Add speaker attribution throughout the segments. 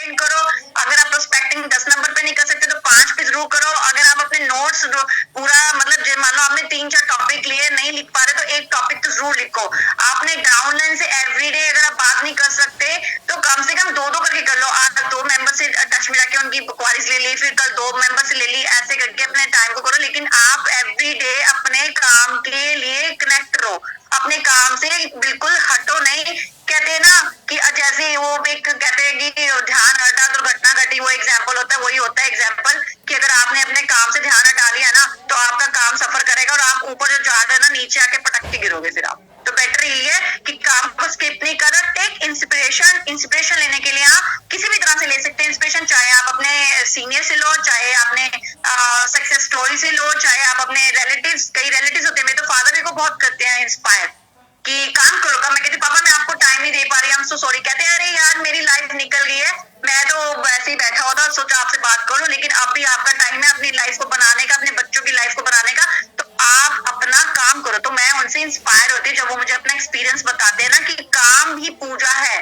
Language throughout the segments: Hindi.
Speaker 1: सेंड करो। अगर आप प्रोस्पेक्टिंग 10 नंबर पे नहीं कर सकते तो 5 पे जरूर करो। अगर आप अपने नोट्स पूरा मतलब मान लो आपने 3-4 टॉपिक लिए नहीं लिख पा रहे तो एक टॉपिक तो जरूर लिखो। आपने डाउनलाइन से एवरीडे अगर आप बात नहीं कर सकते तो कम से कम 2-2 करके कर लो। आज 2 मेंबर से टच में जाके उनकी क्वारीज ले ली, फिर कल 2 मेंबर से ले ली, ऐसे करके अपने टाइम को करो। लेकिन आप एवरीडे अपने काम के लिए कनेक्ट रहो, अपने काम से बिल्कुल हटो नहीं। कहते हैं ना कि जैसे वो एक कहते हैं कि ध्यान हटा दुर्घटना घटी, वो एग्जाम्पल होता है, वही होता है एग्जाम्पल कि अगर आपने अपने काम से ध्यान हटा लिया ना तो आपका काम सफर करेगा और आप ऊपर जो जा रहे हैं ना नीचे आके पटक के गिरोगे। फिर आप तो बेटर यही है कि काम को स्किप नहीं करो। टेक इंस्पिरेशन लेने के लिए आप किसी भी तरह से ले सकते हैं इंस्पिरेशन, चाहे आप अपने सीनियर से लो, चाहे आपने सक्सेस स्टोरी से लो, चाहे आप अपने रिलेटिव्स, कई रिलेटिव्स होते हैं, मेरे तो फादर मेरे को बहुत करते हैं इंस्पायर कि काम करो। मैं कहती पापा मैं आपको टाइम नहीं दे पा रही, हम सो सॉरी। कहते हैं अरे यार मेरी लाइफ निकल गई है, मैं तो वैसे ही बैठा हुआ था, सोचा आपसे बात करूं, लेकिन अब भी आपका टाइम है अपनी लाइफ को बनाने का, अपने बच्चों की लाइफ को बनाने का, तो आप अपना काम करो। तो मैं उनसे इंस्पायर होती हूँ जब वो मुझे अपना एक्सपीरियंस बताते हैं ना कि काम ही पूजा है,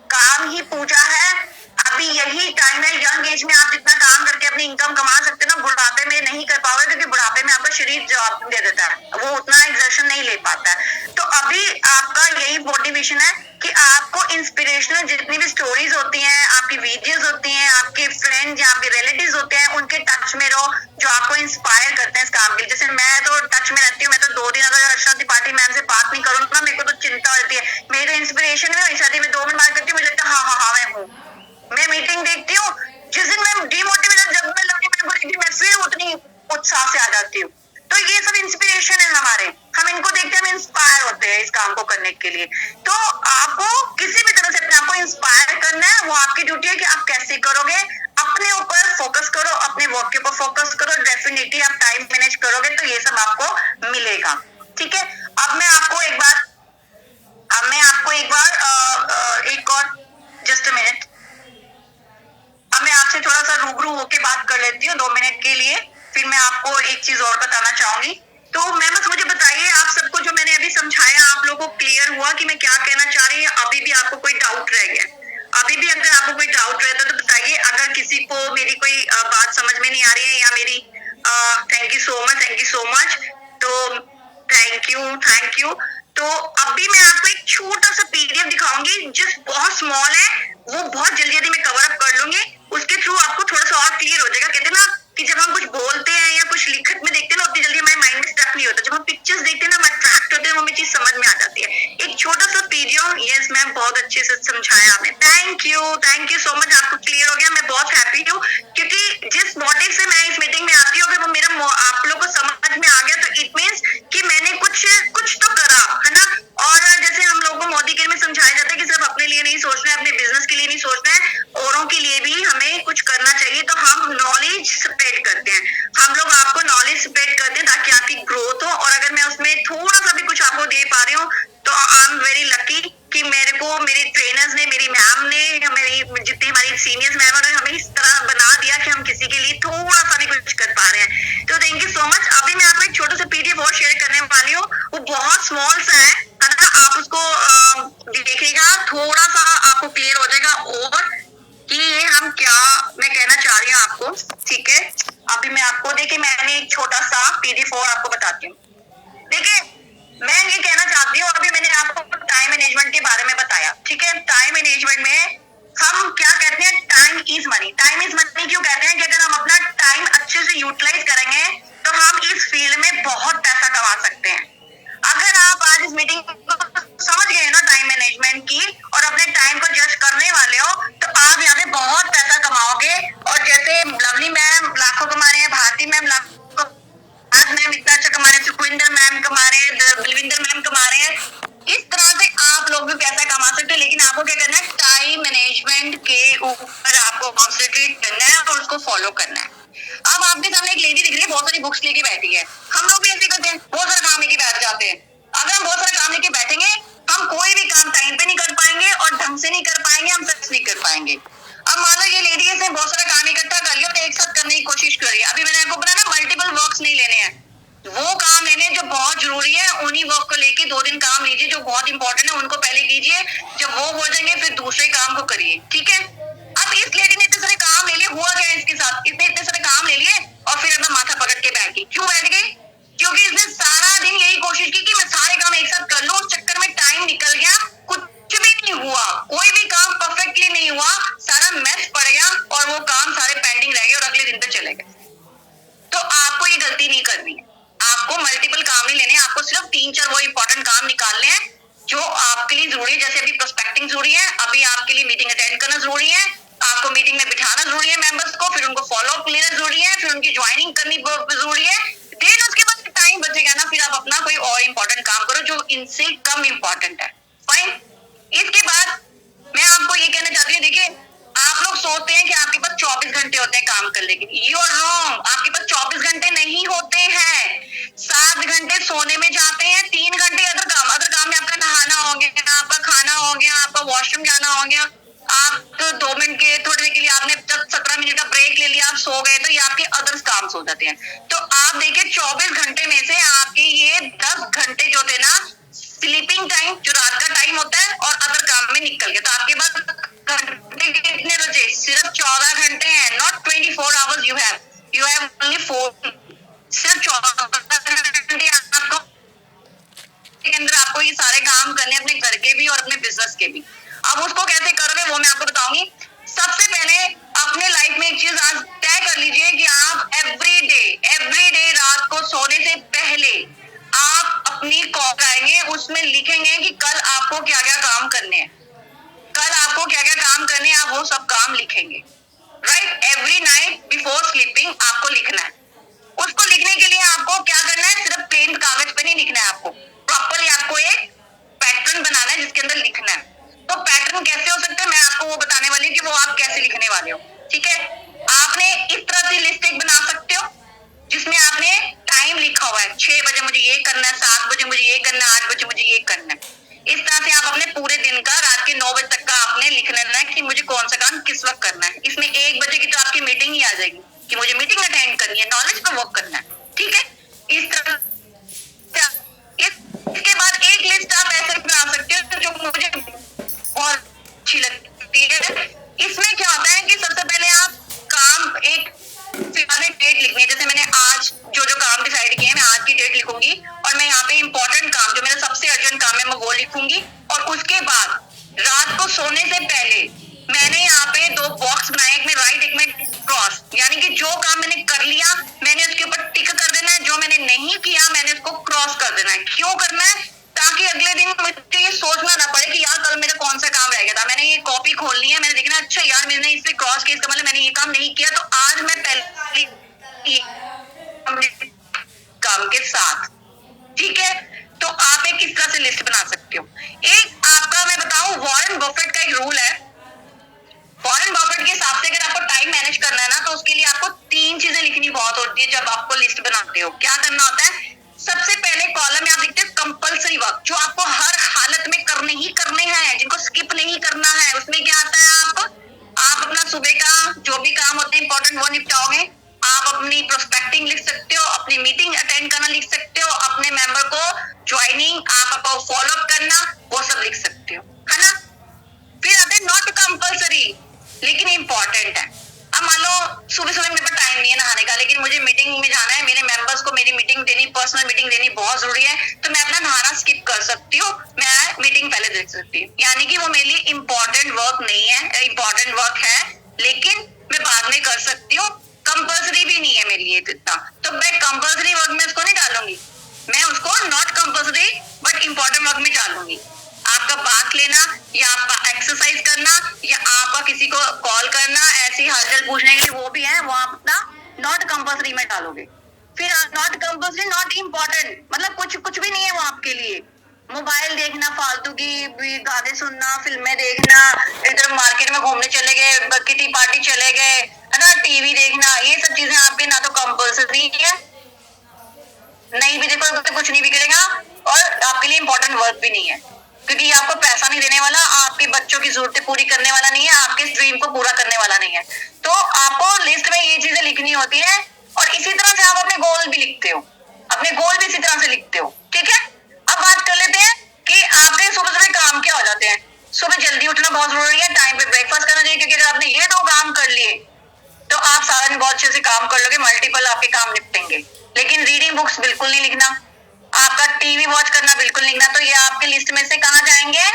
Speaker 1: काम ही पूजा है। अभी यही टाइम है, यंग एज में आप जितना काम करके अपनी इनकम कमा सकते हैं ना, बुढ़ापे में नहीं कर पाओगे, क्योंकि बुढ़ापे में आपका शरीर जवाब दे देता है, वो उतना एक्सर्शन नहीं ले पाता है। तो अभी आपका यही मोटिवेशन है कि आपको इंस्पिरेशनल जितनी भी स्टोरीज होती हैं, आपकी वीडियोस होती हैं, आपके फ्रेंड्स या आपके रिलेटिव्स होते हैं, उनके टच में रहो जो आपको इंस्पायर करते हैं इस काम के लिए। जैसे मैं तो टच में रहती हूँ, मैं तो 2 दिन अगर अर्चना त्रिपाठी मैम से बात नहीं करूँ ना मेरे को तो चिंता होती है। मेरी तो इंस्पिरेशन है, शादी में 2 मिनट बात करती हूँ, मुझे लगता है हाँ मैं हूँ। मैं मीटिंग देखती हूँ, जिस दिन मैं डिमोटिवेटेड जब मैं लगती हूँ मैं फिर उतनी उत्साह से आ जाती हूँ। तो ये सब इंस्पिरेशन है हमारे, हम इनको देखते हैं, हम इंस्पायर होते हैं इस काम को करने के लिए। तो आपको किसी भी तरह से अपने आप को इंस्पायर करना है, वो आपकी ड्यूटी है कि आप कैसे करोगे। अपने ऊपर फोकस करो, अपने वर्क के ऊपर फोकस करो, डेफिनेटली आप टाइम मैनेज करोगे तो ये सब आपको मिलेगा। ठीक है, अब मैं आपको एक बार एक और जस्ट मिनट, अब मैं आपसे थोड़ा सा रूबरू होके बात कर लेती हूँ 2 मिनट के लिए, फिर मैं आपको एक चीज और बताना चाहूंगी। तो मैम मुझे बताइए आप सबको जो मैंने अभी समझाया आप लोगों को क्लियर हुआ कि मैं क्या कहना चाह रही हूँ? अभी भी आपको कोई डाउट रह गया? अभी भी अगर आपको कोई डाउट रहता है तो बताइए। अगर किसी को मेरी कोई बात समझ में नहीं आ रही है या मेरी थैंक यू सो मच, तो थैंक यू। तो अभी मैं आपको एक छोटा सा पीडीएफ दिखाऊंगी जो बहुत स्मॉल है, वो बहुत जल्दी मैं कवर अप कर लूंगी, उसके थ्रू आपको थोड़ा सा और क्लियर हो जाएगा। कहते हैं ना कि जब हम कुछ बोलते हैं या कुछ लिखत में देखते हैं ना उतनी जल्दी हमारे माइंड में स्टक नहीं होता, जब हम पिक्चर्स देखते हैं ना हम अट्रैक्ट होते हैं, हमें चीज समझ में आ जाती है। एक छोटा सा पीडीएफ, यस मैम बहुत अच्छे से समझाया आपने, थैंक यू सो मच, आपको क्लियर हो गया, मैं बहुत हैप्पी हूँ क्योंकि जिस मोटिव से मैं इस मीटिंग में आती हूँ अगर वो मेरा आप लोगों को समझ में आ गया तो इट मीन्स कि मैंने कुछ तो करा है ना। और जैसे हम लोगों को मोदी केयर में समझाया जाता है कि सिर्फ अपने लिए नहीं सोचना है, अपने बिजनेस के लिए नहीं सोचना है, औरों के लिए भी हमें कुछ करना चाहिए। तो हम नॉलेज स्प्रेड करते हैं, हम लोग आपको नॉलेज स्प्रेड करते हैं ताकि आपकी ग्रोथ हो। और अगर मैं उसमें थोड़ा सा भी कुछ आपको दे पा रही हूँ तो आई एम वेरी लकी कि मेरे को मेरी ट्रेनर्स ने, मेरी मैम ने, मेरी जितनी हमारी सीनियर्स मैम ने हमें इस तरह बना दिया कि हम किसी के लिए थोड़ा सा भी कुछ कर पा रहे हैं। तो थैंक यू सो मच। अभी मैं आपको एक छोटा सा पीडीएफ और शेयर करने वाली हूँ, वो बहुत स्मॉल सा है ना, आप उसको देखिएगा, थोड़ा सा आपको क्लियर हो जाएगा और कि ये हम क्या मैं कहना चाह रही हूँ आपको। ठीक है, अभी मैं आपको देखिए मैंने एक छोटा सा पीडीएफ और आपको बताती हूँ। देखिए मैं ये कहना चाहती हूँ, अभी मैंने आपको टाइम मैनेजमेंट के बारे में बताया। ठीक है, टाइम मैनेजमेंट में हम क्या कहते हैं, time is money. Time is money क्यों कहते हैं कि अगर हम अपना टाइम अच्छे से यूटिलाइज करेंगे तो हम इस फील्ड में बहुत पैसा कमा सकते हैं। अगर आप आज इस मीटिंग को समझ गए ना टाइम मैनेजमेंट की और अपने टाइम को जज करने वाले हो तो आप यहाँ पे बहुत पैसा कमाओगे। और जैसे लवली मैम लाखों कमा रहे हैं, भारती मैम लाखों, आज मैम इतना अच्छा कमा रहे हैं, सुखविंदर मैम कमा रहे हैं, बलविंदर मैम कमा रहे हैं, इस तरह से आप लोग भी पैसा कमा सकते हो। लेकिन आपको क्या करना है, टाइम मैनेजमेंट के ऊपर आपको कॉन्सेंट्रेट करना है और उसको फॉलो करना है। अब आपके सामने एक लेडी दिख रही है, बहुत सारी बुक्स लेके बैठी है, हम लोग भी ऐसे करते हैं, बहुत सारा काम लेके बैठ जाते हैं। अगर हम बहुत सारा काम लेके बैठेंगे हम कोई भी काम टाइम पे नहीं कर पाएंगे और ढंग से नहीं कर पाएंगे, हम सक्सेस नहीं कर पाएंगे। अब मान लो ये लेडी है बहुत सारा काम इकट्ठा कर लिया और एक साथ करने की कोशिश करिए। अभी मैंने आपको बोला ना मल्टीपल वर्क्स नहीं लेने हैं, वो काम लेने जो बहुत जरूरी है, उन्हीं वर्क को लेके 2 दिन काम लीजिए, जो बहुत इंपॉर्टेंट है उनको पहले कीजिए, जब वो हो जाएंगे फिर दूसरे काम को करिए। ठीक है, अब इस बैठ गई, क्योंकि इसने सारा दिन यही कोशिश की कि मैं सारे काम एक साथ कर लूं। उस चक्कर में टाइम निकल गया, कुछ भी नहीं हुआ, कोई भी काम परफेक्टली नहीं हुआ, सारा मैस पड़ गया और वो काम सारे पेंडिंग रह गए और अगले दिन पे चले गए। तो आपको ये गलती नहीं करनी है, आपको मल्टीपल काम नहीं लेने, आपको सिर्फ 3-4 वो इंपॉर्टेंट काम निकालने हैं जो आपके लिए जरूरी है। जैसे अभी प्रोस्पेक्टिंग जरूरी है, अभी आपके लिए मीटिंग अटेंड करना जरूरी है, आपको मीटिंग में बिठाना जरूरी है मेंबर्स को, फिर उनको फॉलो अप लेना जरूरी है, फिर उनकी ज्वाइनिंग करनी जरूरी है। देन उसके बाद टाइम बचेगा ना, फिर आप अपना कोई और इंपॉर्टेंट काम करो जो इनसे कम इंपॉर्टेंट है। फाइन। इसके बाद मैं आपको ये कहना चाहती हूँ, देखिए आप लोग सोचते हैं कि आपके पास 24 घंटे होते हैं काम करने के, यू आर रॉन्ग। आपके पास 24 घंटे नहीं होते हैं, 7 घंटे सोने में जाते हैं, 3 घंटे अदर काम में आपका नहाना हो गया, आपका खाना हो गया, आपका वॉशरूम जाना हो गया, आप तो 2 मिनट के थोड़ी देर के लिए आपने 17 मिनट का ब्रेक ले लिया, आप सो गए, तो ये आपके अदर्स काम सो जाते हैं। तो आप देखिए 24 घंटे में से आपके ये 10 घंटे जो थे ना स्लीपिंग टाइम, जो रात का टाइम होता है, और अदर काम में निकल गया। तो आपके पास घंटे कितने बचे? सिर्फ 14 घंटे हैं, not 24 hours you have only 4। सिर्फ 14 घंटे आपको के अंदर आपको ये सारे काम करने, अपने घर के भी और अपने बिजनेस के भी। अब उसको कैसे करोगे वो मैं आपको बताऊंगी। सबसे पहले अपने लाइफ में एक चीज आज तय कर लीजिए कि आप एवरी डे रात को सोने से पहले आप अपनी कॉल आएंगे, उसमें लिखेंगे कि कल आपको क्या क्या काम करने हैं, कल आपको क्या क्या काम करने हैं, आप वो सब काम लिखेंगे। Right, every night before sleeping आपको लिखना है। उसको लिखने के लिए आपको क्या करना है, सिर्फ प्लेन कागज पे नहीं लिखना है, आपको प्रॉपरली आपको एक पैटर्न बनाना है जिसके अंदर लिखना है। तो पैटर्न कैसे हो सकता है, मैं आपको वो बताने वाली हूँ कि वो आप कैसे लिखने वाले हो। ठीक है, आपने इस तरह से लिस्ट एक बना सकते हो जिसमें आपने टाइम लिखा हुआ है, 6 बजे मुझे ये करना है, 7 बजे मुझे ये करना है, 8 बजे मुझे ये करना है। इस तरह से आप अपने पूरे दिन का, रात के 9 बजे तक का आपने लिख लेना है कि मुझे कौन सा काम किस वक्त करना है। इसमें 1 बजे की तो आपकी मीटिंग ही आ जाएगी कि मुझे मीटिंग अटेंड करनी है, नॉलेज पे वर्क करना है। ठीक है, इस तरह इसके बाद एक लिस्ट आप ऐसे बना सकते हो जो मुझे बहुत अच्छी लगती है। इसमें क्या होता है कि सबसे पहले आप काम एक डेट लिखनी है। जैसे मैंने आज जो जो काम डिसाइड किए हैं, मैं आज की डेट लिखूंगी और मैं यहाँ पे इंपॉर्टेंट काम, जो मेरा सबसे अर्जेंट काम है, मैं वो लिखूंगी। और उसके बाद रात को सोने से पहले मैंने यहाँ पे 2 बॉक्स बनाए, एक में राइट एक में क्रॉस, यानी कि जो काम मैंने कर लिया मैंने उसके ऊपर टिक कर देना है, जो मैंने नहीं किया मैंने उसको क्रॉस कर देना है। क्यों करना है? ताकि अगले दिन मुझे ये सोचना ना पड़े कि यार कल मेरा कौन सा काम रह गया था। मैंने ये कॉपी खोलनी है, मैंने देखना अच्छा यार मैंने इस पे क्रॉस किया, इसका मतलब मैंने ये काम नहीं किया, तो आज मैं पहले काम के साथ। ठीक है, तो आप एक किस तरह से लिस्ट बना सकते हो। एक आपका मैं बताऊं, वॉरेन बफेट का एक रूल है। वॉरेन बफेट के हिसाब से अगर आपको टाइम मैनेज करना है ना, तो उसके लिए आपको 3 चीजें लिखनी बहुत होती है जब आपको लिस्ट बनाते हो। क्या करना होता है? सबसे पहले कॉलम में आप देखते हैं कंपल्सरी वर्क, जो आपको हर हालत में करने ही करने हैं, जिनको स्किप नहीं करना है। उसमें क्या आता है, आप अपना सुबह का जो भी काम होते हैं इंपॉर्टेंट वो निपटाओगे। आप अपनी प्रोस्पेक्टिंग लिख सकते हो, अपनी मीटिंग अटेंड करना लिख सकते हो, अपने मेंबर को ज्वाइनिंग, आपको फॉलो अप करना, वो सब लिख सकते हो, है ना। फिर आते हैं नॉट कंपल्सरी लेकिन इंपॉर्टेंट है। अब मान लो सुबह सुबह मेरे पास टाइम नहीं है नहाने का, लेकिन मुझे मीटिंग में जाना है, मेरे मेंबर्स को मेरी मीटिंग देनी, पर्सनल मीटिंग देनी बहुत जरूरी है, तो मैं अपना नहाना स्किप कर सकती हूँ, मैं मीटिंग पहले देख सकती हूँ। यानी कि वो मेरे लिए इंपॉर्टेंट वर्क नहीं है, इंपॉर्टेंट वर्क है लेकिन मैं बाद में कर सकती हूँ, कंपल्सरी भी नहीं है मेरे लिए इतना। तो मैं कंपल्सरी वर्क में उसको नहीं डालूंगी, मैं उसको not compulsory but important work में डालूंगी। आपका बात लेना या आपका एक्सरसाइज करना या आपका किसी को कॉल करना, ऐसी हालचाल पूछने के लिए, वो भी है, वो आप अपना नॉट कंपल्सरी में डालोगे। फिर नॉट कंपल्सरी नॉट इम्पोर्टेंट, मतलब कुछ भी नहीं है वो आपके लिए। मोबाइल देखना, फालतू की गाने सुनना, फिल्में देखना, इधर मार्केट में घूमने चले गए, किटी पार्टी चले गए, है ना, टीवी देखना, ये सब चीजें आपके ना तो कंपल्सरी है, नहीं भी देखो तो कुछ नहीं बिगड़ेगा, और आपके लिए इंपॉर्टेंट वर्क भी नहीं है, क्योंकि आपको पैसा नहीं देने वाला, आपके बच्चों की जरूरतें पूरी करने वाला नहीं है, आपके ड्रीम को पूरा करने वाला नहीं है। तो आपको लिस्ट में ये चीजें लिखनी होती है। और इसी तरह से आप अपने गोल भी लिखते हो, अपने गोल भी इसी तरह से लिखते हो। ठीक है, अब बात कर लेते हैं कि आपके सुबह सुबह काम क्या हो जाते हैं। सुबह जल्दी उठना बहुत जरूरी है, टाइम पे ब्रेकफास्ट करना चाहिए, क्योंकि अगर आपने ये 2 काम कर लिए तो आप सारा दिन बहुत अच्छे से काम कर लोगे, मल्टीपल आपके काम निपटेंगे। लेकिन रीडिंग बुक्स बिल्कुल नहीं लिखना, आपका टीवी वॉच करना बिल्कुल नहीं लिखना। तो ये आपके लिस्ट में से कहाँ जाएंगे?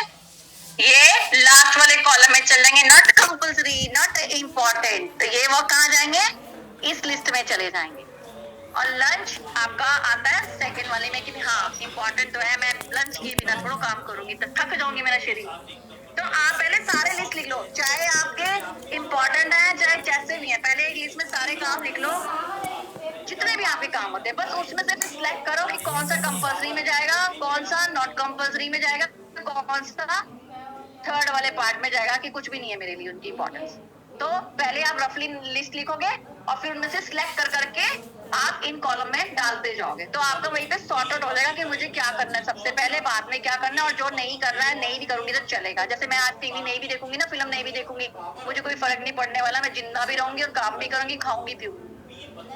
Speaker 1: ये लास्ट वाले कॉलम में चल जाएंगे, नॉट कंपल्सरी, नॉट इम्पोर्टेंट। तो ये वो कहाँ जाएंगे? इस लिस्ट में चले जाएंगे। और लंच आपका आता है सेकंड वाले में कि हाँ इम्पोर्टेंट तो है, मैं लंच किए बिना थोड़ा काम करूंगी तो थक जाऊंगी मेरा शरीर। तो आप पहले सारे लिस्ट लिख लो, चाहे आपके इम्पोर्टेंट है चाहे जैसे भी है, पहले एक लिस्ट में सारे काम लिख लो जितने भी आपके काम होते हैं। बस उसमें से सिलेक्ट करो कि कौन सा कंपल्सरी में जाएगा, कौन सा नॉट कंपल्सरी में जाएगा, कौन सा थर्ड वाले पार्ट में जाएगा कि कुछ भी नहीं है मेरे लिए उनकी इंपॉर्टेंस। तो पहले आप रफली लिस्ट लिखोगे और फिर उनमें से सिलेक्ट कर करके आप इन कॉलम में डालते जाओगे। तो आपका वहीं पे सॉर्ट आउट हो जाएगा कि मुझे क्या करना है सबसे पहले, बाद में क्या करना है, और जो नहीं करना है नहीं भी करूंगी तो चलेगा। जैसे मैं आज टीवी नहीं भी देखूंगी ना, फिल्म नहीं भी देखूंगी, मुझे कोई फर्क नहीं पड़ने वाला, मैं जिंदा भी रहूंगी और काम भी करूंगी, खाऊंगी पीऊंगी,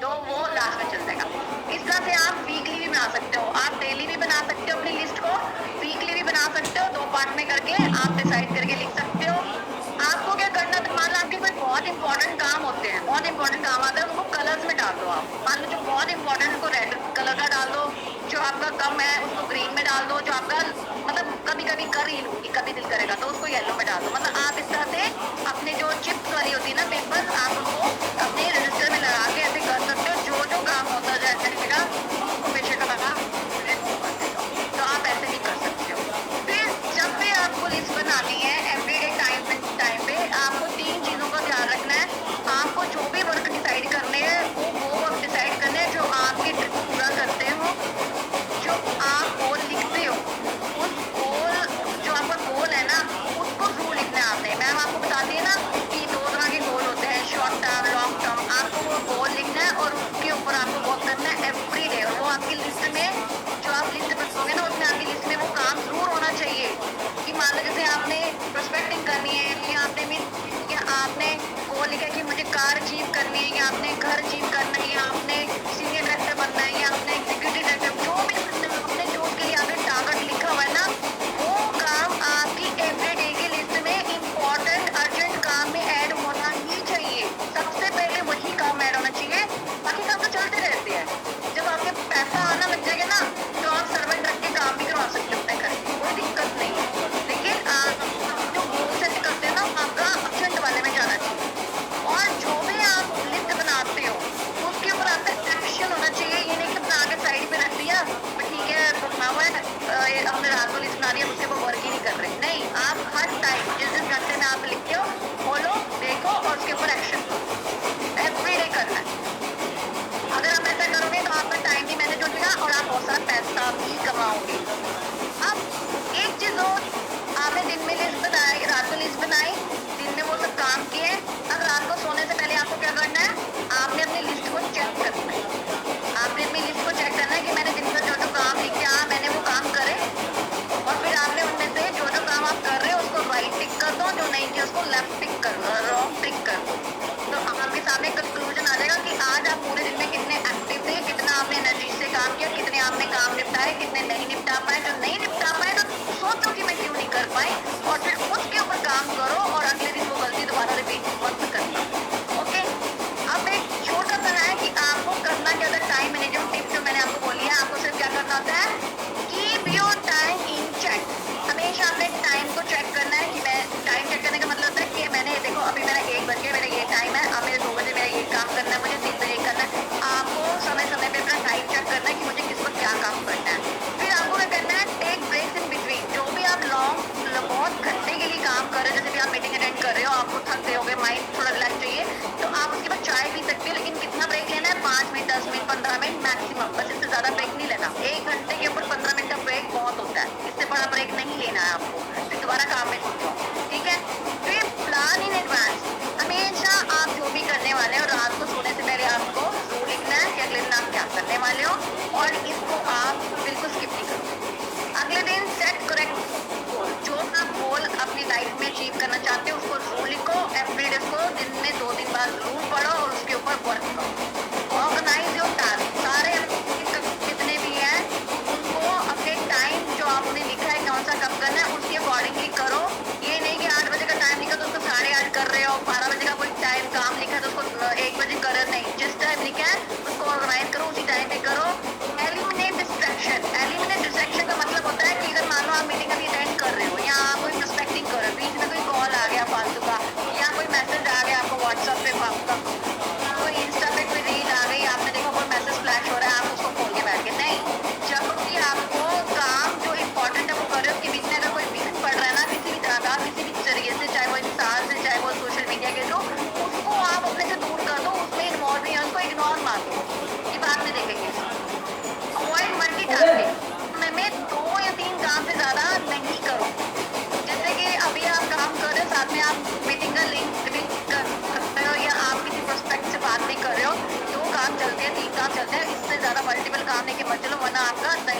Speaker 1: तो वो लास्ट में चल जाएगा। इस तरह से आप वीकली भी बना सकते हो, आप डेली भी बना सकते हो अपनी लिस्ट को, वीकली भी बना सकते हो, 2 पार्ट में करके आप डिसाइड करके लिख सकते हो। आपको क्या करना, तो मान लो आपके कोई बहुत इंपॉर्टेंट काम होते हैं, बहुत इंपॉर्टेंट काम आता है, उनको कलर्स में डाल दो। आप मान लो जो बहुत इंपॉर्टेंट उनको रेड कलर का डाल दो, जो आपका कम है उसको ग्रीन में डाल दो, जो आपका मतलब कभी कभी कर ही लूंगी कभी दिल करेगा तो उसको येलो में डाल दो। मतलब आप इस तरह से अपने जो चिप्स वाली होती है ना पेपर, आप उनको अपने रजिस्टर में लगा के ऐसे कर सकते हो, जो जो काम होता जाएगा उनको पीछे का लगा तो आप ऐसे भी कर सकते हो। फिर जब भी आपको लिस्ट बनानी है एवरीडे टाइम पे आपको 3 चीजों का ध्यान रखना है। आपको जो भी वर्क डिसाइड करने हैं वो वर्क डिसाइड करने हैं जो आपके ट्रिप पूरा करते हो, जो आप गोल लिखते हो उस गोल, जो आपका गोल है ना उसको जरूर लिखना है आपने। मैम आपको बताती है ना कि 2 तरह के गोल होते हैं, शॉर्ट टर्म लॉन्ग टर्म। आपको वो गोल लिखना है और उसके ऊपर आपको वर्क करना है एवरी डे। और वो आपकी लिस्ट में, जो आप लिस्ट बनाओगे ना उसमें आपकी लिस्ट में वो काम जरूर होना चाहिए। कि मान लो जैसे आपने प्रोस्पेक्टिंग करनी है या आपने गोल लिखा कि मुझे कार अचीव करनी है, या आपने घर अचीव करना है, या आपने सीनियर डायरेक्टर बनना है, या आपने एग्जीक्यूटिव डायरेक्टर, जो भी आपने जो उसके लिए आपने टारगेट लिखा हुआ है ना, वो काम आपकी एवरीडे की लिस्ट में इंपॉर्टेंट अर्जेंट काम में ऐड होना ही चाहिए। सबसे पहले वही काम ऐड होना चाहिए, बाकी काम तो चलते रहते हैं। जब आपके पैसा आना लग जाएगा ना तो आप सर्वेंट रख के काम भी करवा सकते हो अपने घर, कोई दिक्कत नहीं है। लेकिन आप जो गोल सेट करते हैं ना आपका अर्जेंट वाले में जाना चाहिए। और जो भी आप लिस्ट बनाते हो उसके ऊपर आपका एक्शन होना चाहिए। ये नहीं कि बना के साइड पे रख दिया ठीक है बना हुआ है, हमने रात को लिस्ट बना दिया उसके ऊपर वर्क ही नहीं कर रहे। नहीं, आप हर टाइम जिस जिस घंटे में आप लिखते हो बोलो देखो और उसके ऊपर एक्शन करो, एवरीडे करना है। अगर आप ऐसा करोगे तो आपका टाइम भी मैनेज हो जाएगा और आप बहुत सारा पैसा भी कमाओगे। अब एक चीज और, आपने दिन में लिस्ट बनाई, रात को लिस्ट बनाई, दिन में वो सब काम किए, अब रात को सोने से पहले आपको क्या करना है, आपने अपनी लिस्ट को चेक करना है। आपने अपनी लिस्ट को चेक करना है कि मैंने दिन का जो जो काम लिखा मैंने वो काम करे, और फिर आपने उनमें से जो जो काम आप कर रहे हो उसको राइट टिक कर दो, जो नहीं किया उसको लेफ्ट टिक कर दो, रॉन्ग टिक कर दो। तो आपके सामने कंक्लूजन आ जाएगा कि आज आप पूरे दिन में कितने एक्टिव थे, कितना आपने एनर्जी से काम किया, कितने आपने काम निपटाए, कितने नहीं निपटा पाए। जो नहीं निपटा पाए तो सोचो कि मैं क्यों नहीं कर पाई और फिर उसके ऊपर काम करो और अगले दिन वो गलती दोबारा रिपीट मत करना। ओके, अब एक छोटा सा है कि आपको करना क्या होता है, टाइम मैनेजमेंट टिप्स जो मैंने आपको बोली है, आपको सिर्फ क्या करना होता है, keep your time in check. हमेशा अपने टाइम को चेक करना है। कि मैं टाइम चेक करने का मतलब होता है कि मैंने देखो अभी मेरा 1 बज गया, मेरा ये टाइम है, अब मेरे 2 बजे मेरा ये काम करना है, मुझे 3 बजे करना है। आपको समय समय पे अपना टाइम चेक करना है कि मुझे किस वक्त क्या काम करना है। फिर आपको क्या करना है, टेक ब्रेक्स इन बिटवीन। जो भी आप बहुत घंटे के लिए काम कर रहे हो, जैसे भी आप मीटिंग अटेंड कर रहे हो, आपको थक गए होगे, माइंड थोड़ा रिलैक्स चाहिए, तो आप उसके बाद चाय पी सकते हो। लेकिन कितना ब्रेक लेना है, 5 मिनट 10 मिनट 15 मिनट मैक्सिमम, बस इससे ज्यादा ब्रेक नहीं लेना। 1 घंटे के ऊपर 15 मिनट का ब्रेक बहुत होता है, इससे बड़ा ब्रेक नहीं लेना है आपको, फिर दोबारा काम में छूट जाओ। ठीक है, फिर प्लान इन एडवांस। हमेशा आप जो भी करने वाले हो रात को सोने से पहले आपको जरूर लिखना है कि अगले दिन आप क्या करने वाले हो, और इसको आप बिल्कुल स्किप नहीं करो। अगले दिन सेट करेक्ट गोल, जो आप गोल अपनी लाइफ में अचीव करना चाहते हो उसको जरूर लिखो, एवरीडे को दिन में 2 दिन बाद जरूर पढ़ो और उसके ऊपर वर्क करो। ऑर्गेनाइज योर टास्क, सारे जितने भी हैं उनको अपने टाइम जो आपने लिखा है कौन सा कब करना है उसके अकॉर्डिंगली करो। ये नहीं कि 8 बजे का टाइम लिखा तो उसको 8:30 कर रहे हो, 12 बजे का कोई टाइम काम लिखा तो उसको 1 बजे कर रहे, नहीं, जिस टाइम लिखा है उसको ऑर्गेनाइज करो, उसी टाइम पे करो।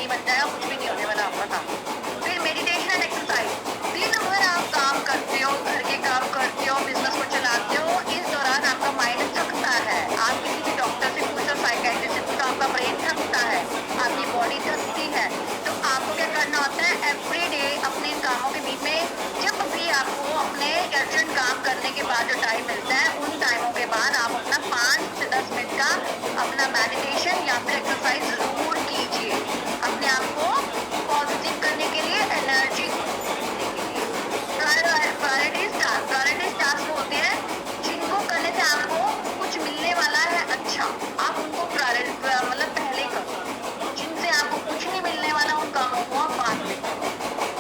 Speaker 1: नहीं बन जाएगा, कुछ भी नहीं होने वाला आपका काम। फिर मेडिटेशन एंड एक्सरसाइज, दिन भर आप काम करते हो, घर के काम करते हो, बिजनेस को चलाते हो, इस दौरान आपका माइंड थकता है, आप किसी भी डॉक्टर से पूछो, साइकियाट्रिस्ट से पूछो, आपका ब्रेन थकता है, आपकी बॉडी थकती है। तो आपको क्या करना होता है, एवरी डे अपने कामों के बीच में जब भी आपको अपने अर्जेंट काम करने के बाद जो टाइम मिलता है, उन टाइमों के बाद आप अपना 5 से 10 मिनट का अपना मेडिटेशन या फिर एक्सरसाइज जरूर कीजिए, अपने आप को पॉजिटिव करने के लिए, एनर्जी प्रायोरिटीज टास्क होते हैं जिनको करने से आपको कुछ मिलने वाला है, अच्छा आप उनको मतलब पहले करो, जिनसे आपको कुछ नहीं मिलने वाला उन कामों को आप बाद में करो।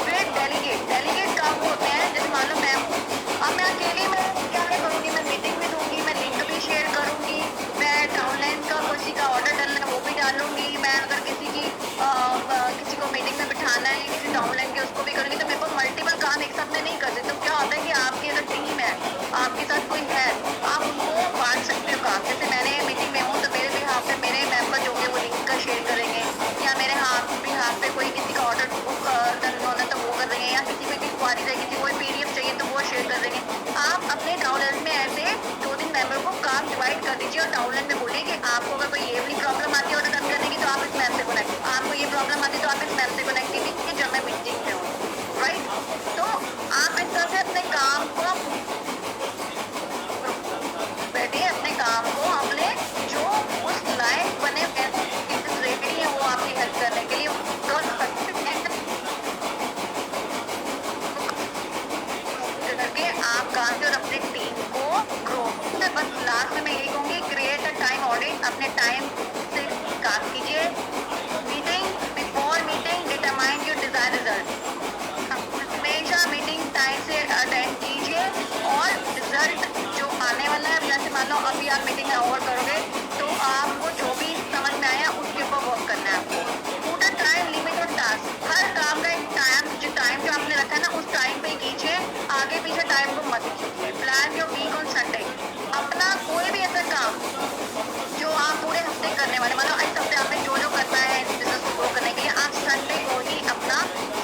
Speaker 1: फिर डेलीगेट काम होते हैं, जैसे मान लो मैं हूँ, अब मैं अकेले में क्या क्या करूँगी, मैं मीटिंग भी दूंगी, मैं लिंक भी शेयर करूँगी, मैं डाउनलाइन का किसी का ऑर्डर डालना है वो भी डालूंगी, मैं अगर किसी को मीटिंग में बिठाना है किसी डाउनलाइन के उसको भी करूँगी, तो मेरे को मल्टीपल काम एक साथ में नहीं कर सकते। तो क्या होता है कि आपकी अगर टीम है, आपके साथ कोई है, आप उनको बांट सकते हो काम। जैसे मैंने मीटिंग में हूँ तो मेरे बिहाफ पे मेरे मेंबर जो होंगे वो लिंक का शेयर करेंगे, या मेरे बिहाफ पे कोई किसी का ऑर्डर बुक होना तो वो कर देंगे, या किसी में कोई क्वारी है, किसी को कोई पीडीएफ चाहिए तो वो शेयर कर देंगे। आप अपने डाउनलाइन में ऐसे 2-3 मेंबर को काम डिवाइड कर दीजिए और डाउनलाइन में बोलिए कि आपको अगर कोई ये वाली प्रॉब्लम आती है ऑर्डर डन करने की तो आप इस मैम से कनेक्ट, आपको ये प्रॉब्लम आती है तो आप इस मैम से कनेक्ट कीजिए जब मैं मीटिंग में हूँ, राइट। तो आप इस तरह से अपने काम को बैठिए, अपने काम को अपने जो उस लायक बने रेडी है वो आपकी हेल्प करने के लिए करके आप काम और अपने टीम को ग्रो। बस लास्ट में मैं यही कहूँगी, क्रिएट अ टाइम ऑडिट, अपने टाइम से काम कीजिए। Meeting before meeting determine your desire result, हमेशा मीटिंग टाइम से अटेंड कीजिए और रिजल्ट जो आने वाला है, जैसे मान लो अभी आप मीटिंग में ओवर करोगे तो आपको जो भी समझ में आया उसके ऊपर वर्क करना है आपको। पुट अ टाइम लिमिट और टास्क, हर काम का एक टाइम जो आपने रखा है ना उस टाइम पे कीजिए, आगे पीछे टाइम को मत कीजिए। Plan your week on Sunday, अपना कोई भी ऐसा काम जो आप पूरे हफ्ते करने वाले, मतलब इस हफ्ते आपने जो जो करना है बिजनेस को ग्रो करने के लिए, आप संडे को ही अपना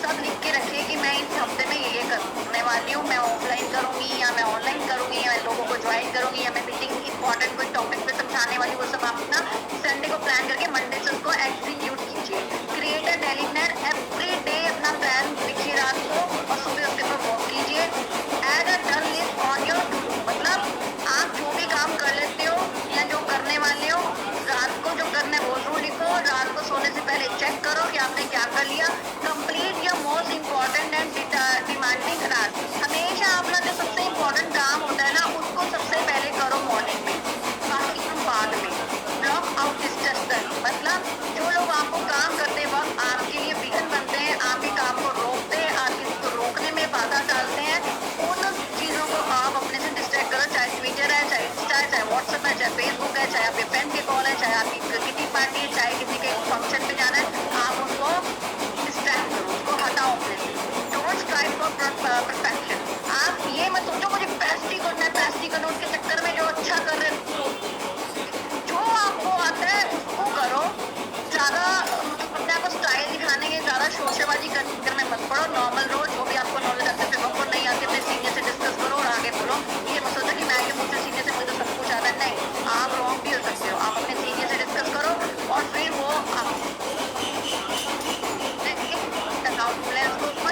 Speaker 1: सब लिख के रखिए कि मैं इस हफ्ते में ये करने वाली हूँ, मैं ऑफलाइन करूँगी या मैं ऑनलाइन करूँगी, या मैं लोगों को ज्वाइन करूँगी, या मैं मीटिंग इंपॉर्टेंट कोई टॉपिक पे समझाने वाली, वो सब आप अपना संडे को प्लान करके मंडे से उसको एग्जीक्यूट कीजिए। Create a daily plan, every day अपना प्लान लिखिए रात को और सुबह उसके ऊपर वर्क कीजिए। Add a done list on your to do, मतलब आप जो भी काम कर लेते हो या जो करने वाले हो, रात को जो करना है वो जरूर लिखो, रात को सोने से पहले चेक करो कि आपने क्या कर लिया। Complete your most important and demanding task, हमेशा अपना जो सबसे इम्पोर्टेंट काम होता है ना उसको सबसे पहले करो मॉर्निंग में, बाकी हम बाद में। ब्लॉक आउट डिस्ट्रैक्शन, मतलब जो लोग आपको काम करते वक्त आपके लिए विघन बनते हैं, आपके काम को रोकते हैं, आपके को रोकने में बाधा डालते हैं, उन चीज़ों को आप अपने से डिस्ट्रैक्ट करो, चाहे ट्विटर है, चाहे इंस्टा है, चाहे व्हाट्सएप है, चाहे फेसबुक है, चाहे आपके फ्रेंड के कॉल है, चाहे आपकी किटी पार्टी है, चाहे किसी के फंक्शन पे जाना है, आप उनको डिस्ट्रैक्ट करो, उसको हटाओ अपने से। डोंट स्ट्राइव फॉर परफेक्शन, आप ये मत सोचो मुझे बेस्ट ही करना है, बेस्ट ही करना है, उसके चक्कर में जो अच्छा कर रहे हो, जो आपको आता है उसको करो। ज़्यादा अपने आप को स्टाइल दिखाने के ज़्यादा शोशेबाजी करने मत पड़ो, नॉर्मल रहो, जो भी आपको नॉलेज आते हैं आपको नहीं आते अपने सीनियर से डिस्कस करो और आगे बोलो। ये मत सोचो कि मैं आगे मुझसे सीनियर से मुझे सब कुछ आता है, नहीं, आप रॉन्ग भी हो सकते हो, आप अपने सीनियर से डिस्कस करो और फिर वो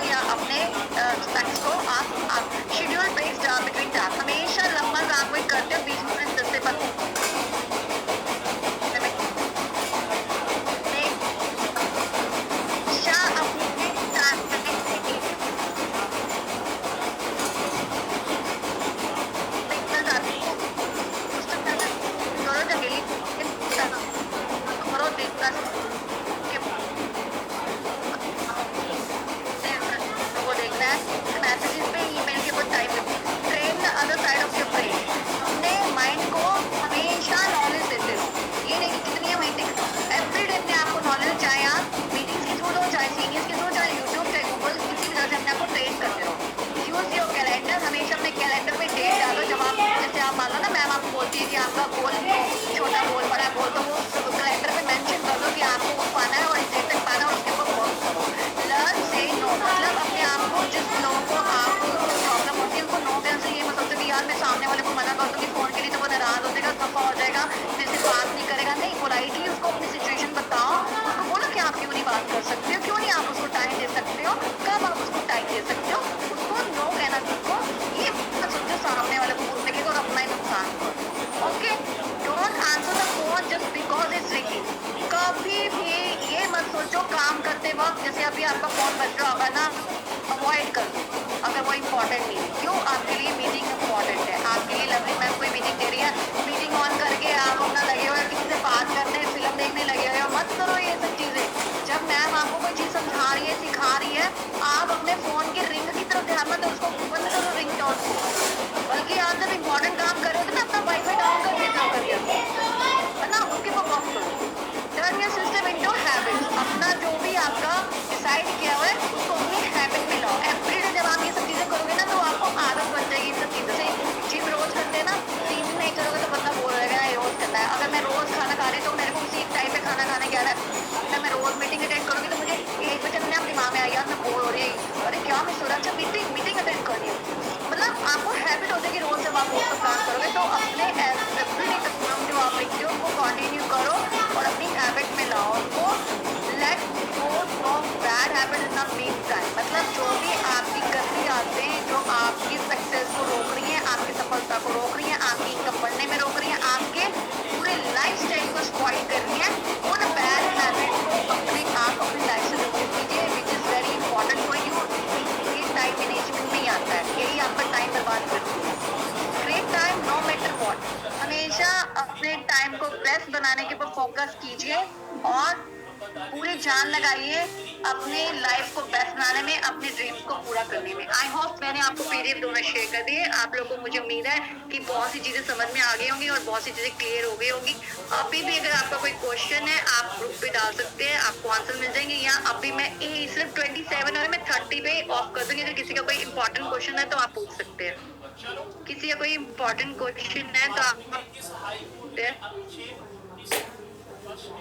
Speaker 1: या अपने स्पेक्स को आप शेड्यूल बेस्ड बिटवीन टास्क, हमेशा लंबा काम कोई करते हो 20 मिनट 10 से 15 करो जब भी आपका फोन बज रहा होगा ना, अवॉइड कर दो अगर वो इम्पोर्टेंट नहीं है। क्यों? आपके लिए मीटिंग इम्पोर्टेंट है, आपके लिए लवली मैम कोई मीटिंग दे रही है, मीटिंग ऑन करके आप अपना लगे हुए किसी से बात करने, फिल्म देखने लगे हुए हो, मत करो ये सब चीजें। जब मैम आपको कोई चीज समझा रही है, सिखा रही है, आप अपने फोन के रिंग की तरफ ध्यान मत दो, उसको बंद करो रिंग टोन को। बल्कि आप जब इम्पोर्टेंट काम कर रहे हो तो ना अपना वाईफाई डाउन करके जाओ करके, है ना, उसके ऊपर वर्क करो। Turn your system into habit. अपना जो भी आपका डिसाइड किया हुआ है उसको अपनी हैबिट में लाओ। एवरीडे जब आप ये सब चीजें करोगे ना तो आपको आदत बन जाएगी इन सब चीजों से। चीज रोज करते हैं ना, 3 दिन नहीं करोगे तो बंदा बोल रहेगा ये रोज करता है। अगर मैं रोज खाना खा रही तो मेरे को उसी टाइम पे खाना खाने क्या है, मैं रोज मीटिंग अटेंड करूंगी तो मुझे 1 बजे अपने आप दिमाग में आ गया, मैं बोर हो रही है, अरे क्या मिस हो रहा है, अच्छा मीटिंग अटेंड करनी है। मतलब आपको हैबिट हो जाएगी, रोज जब आप वो सब काम करोगे तो अपने एवरीडे का काम जो आप लिखते हो वो कंटिन्यू करो और अपनी हैबिट में लाओ उनको। Let go of bad habit in the mean time. मतलब जो भी आपकी गंदी आदतें जो आपकी सक्सेस को रोक रही हैं, आपकी सफलता को रोक रही हैं, आपकी इनकम बढ़ने में रोक रही हैं, आपके पूरे लाइफ स्टाइल को स्पॉइल कर रही हैं, उन बैड हैबिट को अपने आप अपनी लाइफ से रिमूव कीजिए, which is very important for you. ये टाइम मैनेजमेंट में ही आता है, यही आपका टाइम बर्बाद करती है। Great time no matter what. हमेशा अपने टाइम को बेस्ट बनाने के ऊपर फोकस कीजिए और पूरी जान लगाइए अपने लाइफ को बेस्ट बनाने में, अपने ड्रीम्स को पूरा करने में। आई होप मैंने आपको पीडीएफ दोनों शेयर कर दिए। आप लोगों को मुझे उम्मीद है कि बहुत सी चीजें समझ में आ गई होंगी और बहुत सी चीजें क्लियर हो गई होंगी। अभी भी अगर आपका कोई क्वेश्चन है आप ग्रुप पे डाल सकते हैं, आपको आंसर मिल जाएंगे। या अभी मैं सिर्फ 27 और मैं 30 पे ऑफ कर दूंगी। अगर किसी का कोई इंपॉर्टेंट क्वेश्चन है तो आप पूछ सकते हैं। किसी का कोई इंपॉर्टेंट क्वेश्चन है तो आप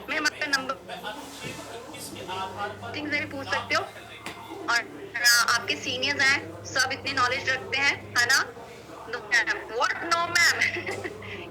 Speaker 1: मैं अपना नंबर से भी पूछ सकते हो। और आपके सीनियर्स हैं, सब इतनी नॉलेज रखते हैं, है ना? No ma'am, what no ma'am?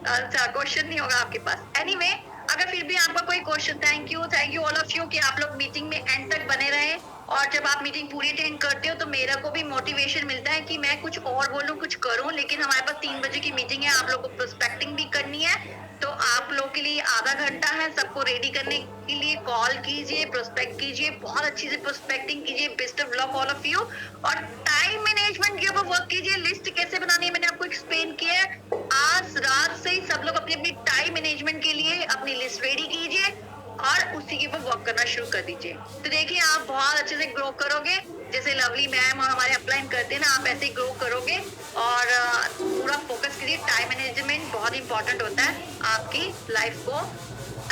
Speaker 1: अच्छा, क्वेश्चन नहीं होगा आपके पास। एनीवे, अगर फिर भी आपका कोई question, thank you all of you कि आप लोग मीटिंग में एंड तक बने रहे। और जब आप मीटिंग पूरी अटेंड करते हो तो मेरा को भी मोटिवेशन मिलता है कि मैं कुछ और बोलूं, कुछ करूं। लेकिन हमारे पास 3 बजे की मीटिंग है, आप लोग को प्रोस्पेक्टिंग भी करनी है, तो आप लोग के लिए आधा घंटा है सबको रेडी करने के लिए। कॉल कीजिए, प्रोस्पेक्ट कीजिए, बहुत अच्छी से प्रोस्पेक्टिंग कीजिए। Best of luck all of you. और टाइम मैनेजमेंट के ऊपर वर्क कीजिए। लिस्ट कैसे बनानी है मैंने आपको एक्सप्लेन किया है। आज रात से ही सब लोग अपनी अपनी टाइम मैनेजमेंट के लिए अपनी लिस्ट रेडी कीजिए और उसी के ऊपर वर्क करना शुरू कर दीजिए। तो देखिए आप बहुत अच्छे से ग्रो करोगे, जैसे लवली मैम और हमारे अपलाइन करते हैं ना, आप ऐसे ही ग्रो करोगे। और पूरा फोकस कीजिए, टाइम मैनेजमेंट बहुत इंपॉर्टेंट होता है आपकी लाइफ को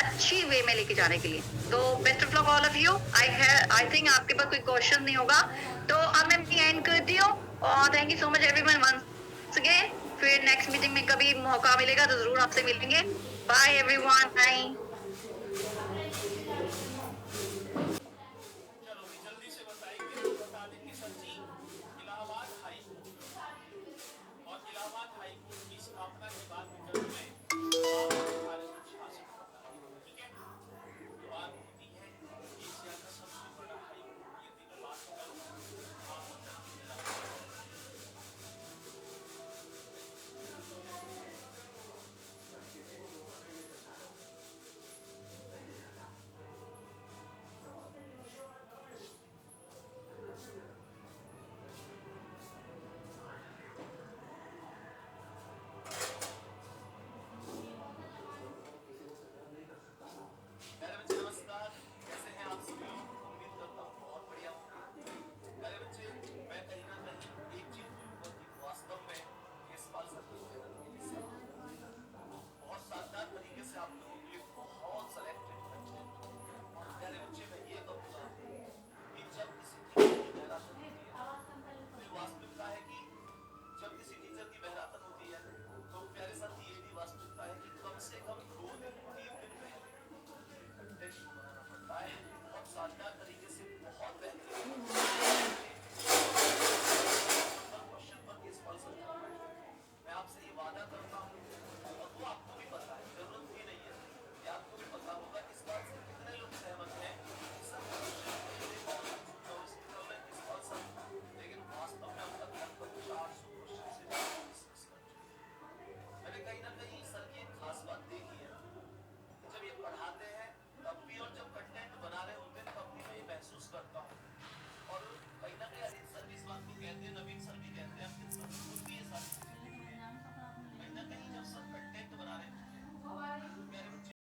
Speaker 1: अच्छी वे में लेके जाने के लिए। तो best of luck all of you. I think आपके पास कोई क्वेश्चन नहीं होगा, तो अब मैं एंड करती हूँ। और thank you so much everyone once again. फिर नेक्स्ट मीटिंग में कभी मौका मिलेगा तो जरूर आपसे मिलेंगे। Bye everyone, bye.